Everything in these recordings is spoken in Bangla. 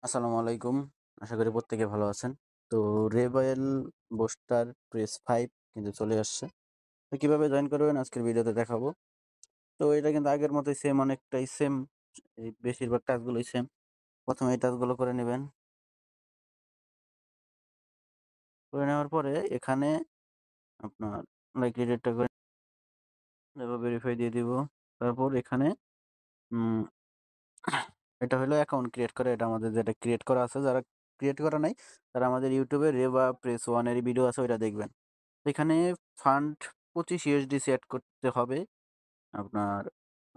আসসালামু আলাইকুম। আশা করি প্রত্যেকে ভালো আছেন। তো রেবেল বুস্টার প্রেস 5 কিন্তু চলে আসছে। তো কিভাবে জয়েন করবেন আজকের ভিডিওতে দেখাবো। তো এটা কিন্তু আগের মতোই সেম, অনেকটাই সেম। এই বেশিরভাগ টাস্কগুলোই সেম। ১ম এই টাস্কগুলো করে নিবেন। করে নেওয়ার পরে এখানে আপনার লাইক রেটটা করে তারপর ভেরিফাই দিয়ে দিব। তারপর এখানে উম এটা হলো অ্যাকাউন্ট ক্রিয়েট করা। এটা আমাদের যেটা ক্রিয়েট করা আছে, যারা ক্রিয়েট করা নাই তারা আমাদের ইউটিউবে রেবা প্রেস 1 এর ভিডিও আছে, ওইটা দেখবেন। এখানে ফান্ড 25 ইউএসডিসি অ্যাড করতে হবে আপনার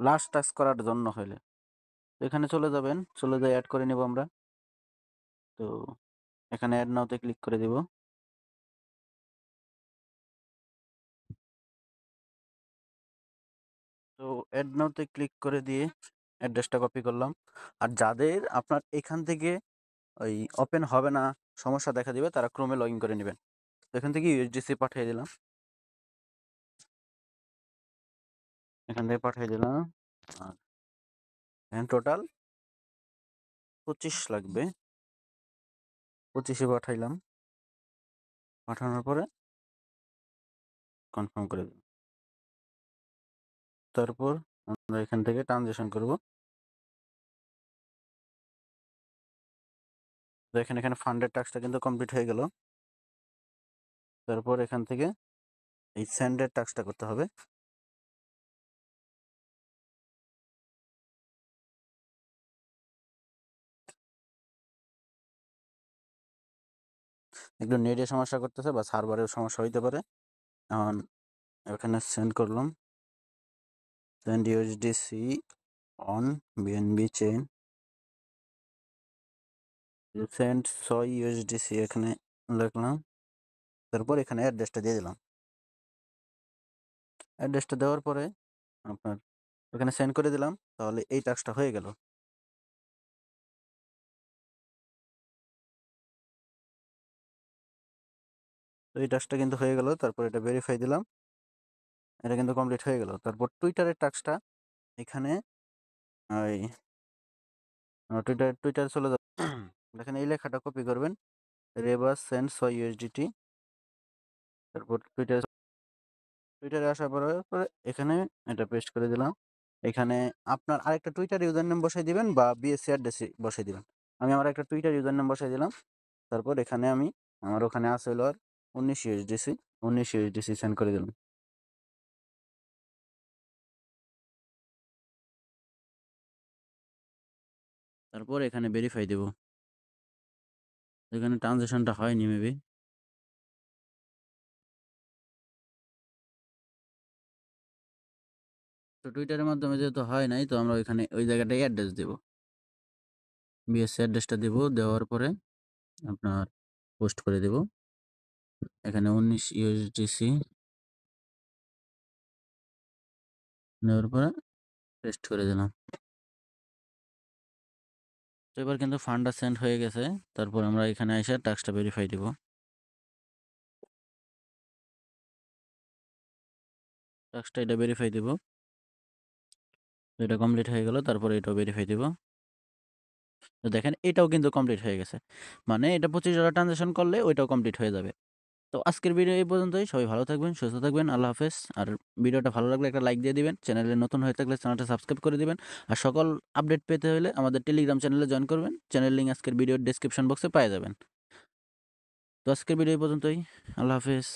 লাস্ট টাস্ক করার জন্য হলে। তো এখানে চলে যাবেন, চলে যাই অ্যাড করে নেব আমরা। তো এখানে অ্যাড নাওতে ক্লিক করে দিব। তো অ্যাড নাওতে ক্লিক করে দিয়ে অ্যাড্রেসটা কপি করলাম। আর যাদের আপনার এখান থেকে ওই ওপেন হবে না, সমস্যা দেখা দিবে, তারা ক্রোমে লগ ইন করে নেবেন। তো এখান থেকে ইউএসডিসি পাঠিয়ে দিলাম, এখান থেকে পাঠিয়ে দিলাম। আর এখানে টোটাল 25 লাগবে, 25-এ পাঠাইলাম। পাঠানোর পরে কনফার্ম করে দিলাম। তারপর আমরা এখান থেকে ট্রানজ্যাকশন করব। দেখেন এখানে ফান্ডের টাস্কটা কিন্তু কমপ্লিট হয়ে গেল। তারপর এখান থেকে এই সেন্ডের টাস্কটা করতে হবে। একটু নেটের সমস্যা করতেছে বা সার্ভারের সমস্যা হইতে পারে। এখন এখানে সেন্ড করলাম, send USDC on BNB chain, send 6 USDC এখানে লিখলাম। তারপর এখানে অ্যাড্রেসটা দিয়ে দিলাম। অ্যাড্রেসটা দেওয়ার পরে আপনার এখানে সেন্ড করে দিলাম। তাহলে এই টাস্কটা হয়ে গেল। তো এই টাস্কটা কিন্তু হয়ে গেল। তারপর এটা ভেরিফাই দিলাম, এটা কিন্তু কমপ্লিট হয়ে গেল। তারপর টুইটারের টাস্কটা এখানে ওই টুইটারে চলে যাবেন। দেখেন এই লেখাটা কপি করবেন, রেবাস সেন্ড 6 ইউএসডিটি। তারপর টুইটারে আসার পরে এখানে এটা পেস্ট করে দিলাম। এখানে আপনার আরেকটা টুইটার ইউজার নেম বসাই দিবেন বা বিএসসি অ্যাড্রেস বসাই দিবেন। আমি আমার একটা টুইটার ইউজার নেম বসাই দিলাম। তারপর এখানে আমার ওখানে আছে হলো আর 19 ইউএসডিসি, 19 ইউএসডিসি সেন্ড করে দিলাম। তারপর এখানে ভেরিফাই দেব। এখানে ট্রানজ্যাকশনটা হয়নি মেবি। তো টুইটারের মাধ্যমে যেহেতু হয় নাই, তো আমরা ওইখানে ওই জায়গাটায় অ্যাড্রেস দেব, বিএসসি অ্যাড্রেসটা দেব। দেওয়ার পরে আপনার পোস্ট করে দেব। এখানে 19 ইউএসডিসি নেওয়ার পরে পেস্ট করে দিলাম। তো এবার কিন্তু ফান্ডটা সেন্ড হয়ে গেছে। তারপর আমরা এখানে এসে টাস্কটা ভেরিফাই দিব। টাস্কটা এটা ভেরিফাই দিব। তো এটা কমপ্লিট হয়ে গেল। তারপরে এটাও ভেরিফাই দিব। তো দেখেন এটাও কিন্তু কমপ্লিট হয়ে গেছে। মানে এটা 25 ট্রানজাকশন করলে ওইটাও কমপ্লিট হয়ে যাবে। তো আজকের ভিডিও এই পর্যন্তই। সবাই ভালো থাকবেন, সুস্থ থাকবেন। আল্লাহ হাফেজ। আর ভিডিওটা ভালো লাগলে একটা লাইক দিয়ে দিবেন। চ্যানেলে নতুন হয়ে থাকলে চ্যানেলটা সাবস্ক্রাইব করে দিবেন। আর সকল আপডেট পেতে হলে আমাদের টেলিগ্রাম চ্যানেলে জয়েন করবেন। চ্যানেল লিঙ্ক আজকের ভিডিওর ডেসক্রিপশন বক্সে পেয়ে যাবেন। তো আজকের ভিডিও এই পর্যন্তই। আল্লাহ হাফেজ।